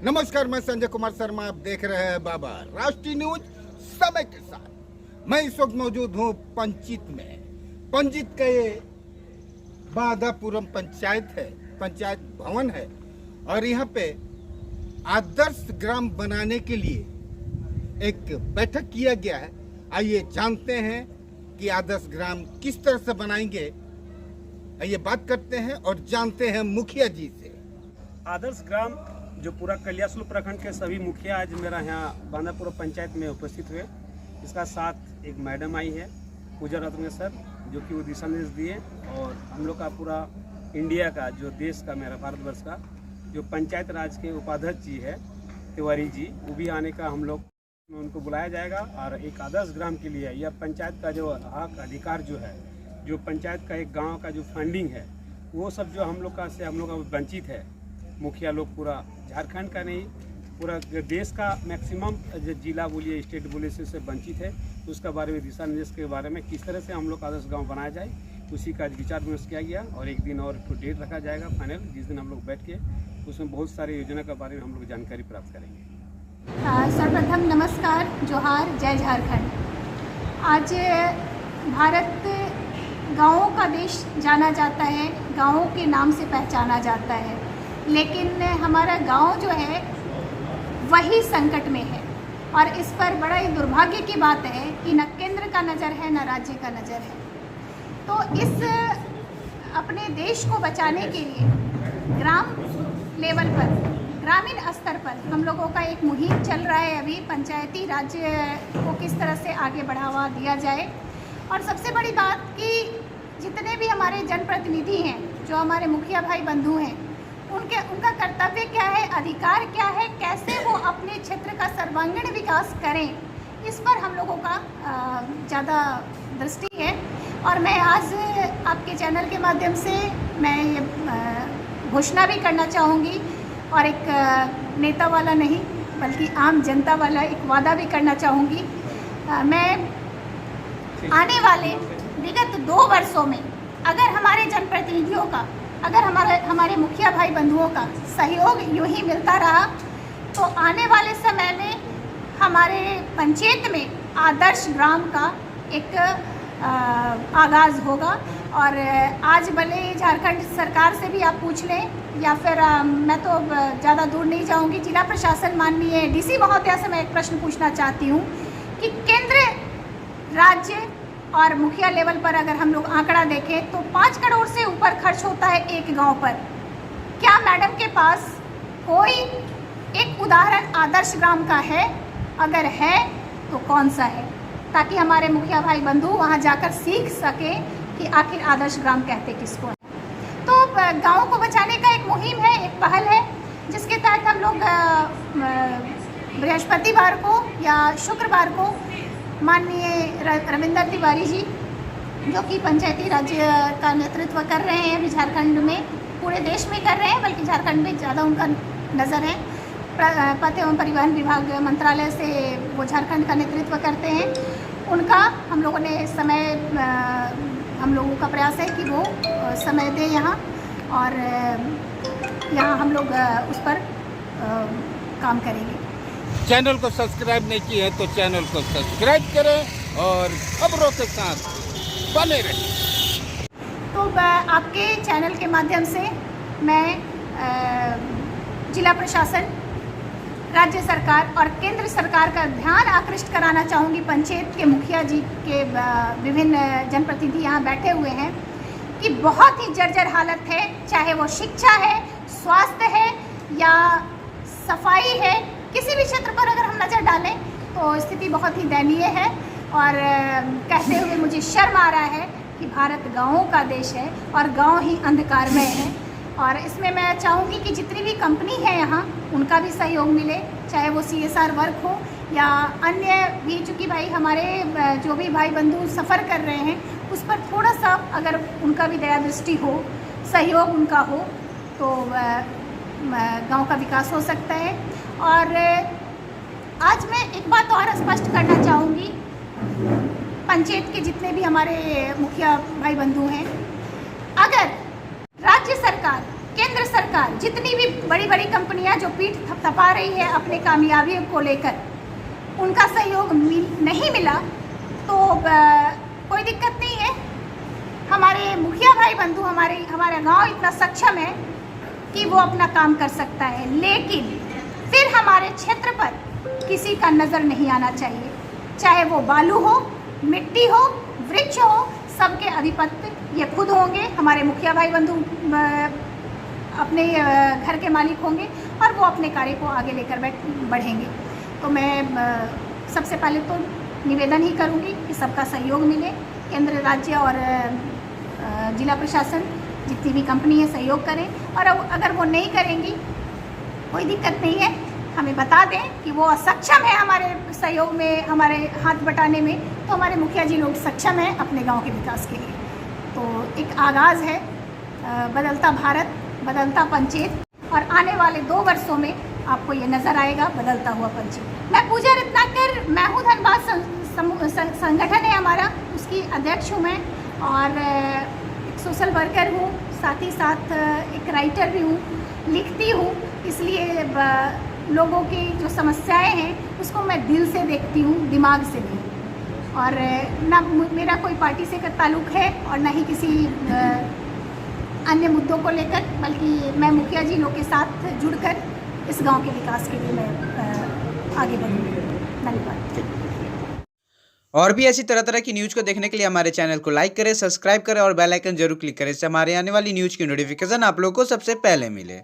नमस्कार, मैं संजय कुमार शर्मा। आप देख रहे हैं बाबा राष्ट्रीय न्यूज समय के साथ। मैं इस वक्त मौजूद हूँ पंचित में। पंचित का ये बाधापुरम पंचायत है, पंचायत भवन है और यहाँ पे आदर्श ग्राम बनाने के लिए एक बैठक किया गया है। आइए जानते हैं कि आदर्श ग्राम किस तरह से बनाएंगे। आइए बात करते हैं और जानते हैं मुखिया जी से। आदर्श ग्राम जो पूरा कलियासुल प्रखंड के सभी मुखिया आज मेरा यहाँ बांदापुर पंचायत में उपस्थित हुए। इसका साथ एक मैडम आई है पूजा रत्न सर, जो कि वो दिशा निर्देश दिए। और हम लोग का पूरा इंडिया का, जो देश का, मेरा भारतवर्ष का जो पंचायत राज के उपाध्यक्ष जी है तिवारी जी, वो भी आने का हम लोग उनको बुलाया जाएगा। और एक आदर्श ग्राम के लिए यह पंचायत का जो हक अधिकार जो है, जो पंचायत का एक गाँव का जो फंडिंग है, वो सब जो हम लोग का वंचित है। मुखिया लोग पूरा झारखंड का नहीं, पूरा देश का मैक्सिमम जिला बोलिए, स्टेट बोलिए से वंचित है। तो उसका बारे में दिशा निर्देश के बारे में किस तरह से हम लोग आदर्श गांव बनाया जाए, उसी का विचार विमर्श किया गया। और एक दिन और डेट रखा जाएगा फाइनल, जिस दिन हम लोग बैठ के उसमें बहुत सारी योजना के बारे में हम लोग जानकारी प्राप्त करेंगे। सर्वप्रथम नमस्कार, जोहार, जय झारखंड। आज भारत गाँवों का देश जाना जाता है, गाँवों के नाम से पहचाना जाता है, लेकिन हमारा गांव जो है वही संकट में है। और इस पर बड़ा ही दुर्भाग्य की बात है कि न केंद्र का नज़र है न राज्य का नज़र है। तो इस अपने देश को बचाने के लिए ग्राम लेवल पर, ग्रामीण स्तर पर हम लोगों का एक मुहिम चल रहा है। अभी पंचायती राज्य को किस तरह से आगे बढ़ावा दिया जाए। और सबसे बड़ी बात कि जितने भी हमारे जनप्रतिनिधि हैं, जो हमारे मुखिया भाई बंधु हैं, उनका कर्तव्य क्या है, अधिकार क्या है, कैसे वो अपने क्षेत्र का सर्वांगीण विकास करें, इस पर हम लोगों का ज़्यादा दृष्टि है। और मैं आज आपके चैनल के माध्यम से मैं ये घोषणा भी करना चाहूँगी और एक नेता वाला नहीं बल्कि आम जनता वाला एक वादा भी करना चाहूँगी। मैं आने वाले विगत 2 वर्षों में अगर हमारे जनप्रतिनिधियों का, अगर हमारे मुखिया भाई बंधुओं का सहयोग यूं ही मिलता रहा तो आने वाले समय में हमारे पंचायत में आदर्श ग्राम का एक आगाज़ होगा। और आज भले झारखंड सरकार से भी आप पूछ लें या फिर मैं तो ज़्यादा दूर नहीं जाऊंगी, जिला प्रशासन माननीय डीसी महोदया से मैं एक प्रश्न पूछना चाहती हूँ कि केंद्र, राज्य और मुखिया लेवल पर अगर हम लोग आंकड़ा देखें तो 5 करोड़ से ऊपर खर्च होता है एक गांव पर। क्या मैडम के पास कोई एक उदाहरण आदर्श ग्राम का है? अगर है तो कौन सा है, ताकि हमारे मुखिया भाई बंधु वहां जाकर सीख सकें कि आखिर आदर्श ग्राम कहते किसको है। तो गाँव को बचाने का एक मुहिम है, एक पहल है, जिसके तहत हम लोग बृहस्पतिवार को या शुक्रवार को माननीय रविंदर तिवारी जी, जो कि पंचायती राज्य का नेतृत्व कर रहे हैं अभी झारखंड में, पूरे देश में कर रहे हैं बल्कि झारखंड में ज़्यादा उनका नज़र है। पथ एवं परिवहन विभाग मंत्रालय से वो झारखंड का नेतृत्व करते हैं। उनका हम लोगों ने समय, हम लोगों का प्रयास है कि वो समय दें यहाँ, और यहाँ हम लोग उस पर काम करेंगे। चैनल को सब्सक्राइब नहीं किए तो चैनल को सब्सक्राइब करें और खबरों के साथ बने रहें। तो आपके चैनल के माध्यम से मैं जिला प्रशासन, राज्य सरकार और केंद्र सरकार का ध्यान आकृष्ट कराना चाहूँगी। पंचायत के मुखिया जी के विभिन्न जनप्रतिनिधि यहाँ बैठे हुए हैं कि बहुत ही जर्जर हालत है, चाहे वो शिक्षा है, स्वास्थ्य है या सफाई है, किसी भी क्षेत्र पर अगर हम नज़र डालें तो स्थिति बहुत ही दयनीय है। और कहते हुए मुझे शर्म आ रहा है कि भारत गाँवों का देश है और गाँव ही अंधकारमय है। और इसमें मैं चाहूँगी कि जितनी भी कंपनी है यहाँ, उनका भी सहयोग मिले, चाहे वो CSR वर्क हो या अन्य भी, चूँकि भाई हमारे जो भी भाई बंधु सफ़र कर रहे हैं उस पर थोड़ा सा अगर उनका भी दया दृष्टि हो, सहयोग उनका हो, तो गाँव का विकास हो सकता है। और आज मैं एक बात और स्पष्ट करना चाहूँगी, पंचायत के जितने भी हमारे मुखिया भाई बंधु हैं, अगर राज्य सरकार, केंद्र सरकार, जितनी भी बड़ी बड़ी कंपनियां जो पीठ थपथपा रही है अपने कामयाबी को लेकर, उनका सहयोग नहीं मिला तो कोई दिक्कत नहीं है। हमारे मुखिया भाई बंधु, हमारा गांव इतना सक्षम है कि वो अपना काम कर सकता है, लेकिन फिर हमारे क्षेत्र पर किसी का नज़र नहीं आना चाहिए। चाहे वो बालू हो, मिट्टी हो, वृक्ष हो, सबके अधिपत्य ये खुद होंगे। हमारे मुखिया भाई बंधु अपने घर के मालिक होंगे और वो अपने कार्य को आगे लेकर बढ़ेंगे। तो मैं सबसे पहले तो निवेदन ही करूँगी कि सबका सहयोग मिले, केंद्र, राज्य और जिला प्रशासन जितनी भी कंपनी है सहयोग करें, और अगर वो नहीं करेंगी कोई दिक्कत नहीं है, हमें बता दें कि वो असक्षम है हमारे सहयोग में, हमारे हाथ बटाने में, तो हमारे मुखिया जी लोग सक्षम हैं अपने गांव के विकास के लिए। तो एक आगाज़ है बदलता भारत, बदलता पंचायत, और आने वाले 2 वर्षों में आपको ये नज़र आएगा बदलता हुआ पंचायत। मैं पूजा रत्नाकर, मैं हूँ धनबाद संगठन है हमारा, उसकी अध्यक्ष हूँ मैं, और एक सोशल वर्कर हूँ, साथ ही साथ एक राइटर भी हूँ, लिखती हूँ। इसलिए लोगों की जो समस्याएं हैं उसको मैं दिल से देखती हूँ, दिमाग से नहीं। और ना मेरा कोई पार्टी से ताल्लुक़ है और ना ही किसी अन्य मुद्दों को लेकर, बल्कि मैं मुखिया जी लोग के साथ जुड़कर इस गांव के विकास के लिए मैं आगे बढ़ूँगी। धन्यवाद। और भी ऐसी तरह तरह की न्यूज़ को देखने के लिए हमारे चैनल को लाइक करें, सब्सक्राइब करें और बेल आइकन जरूर क्लिक करें, इससे हमारे आने वाली न्यूज़ की नोटिफिकेशन आप लोगों को सबसे पहले मिले।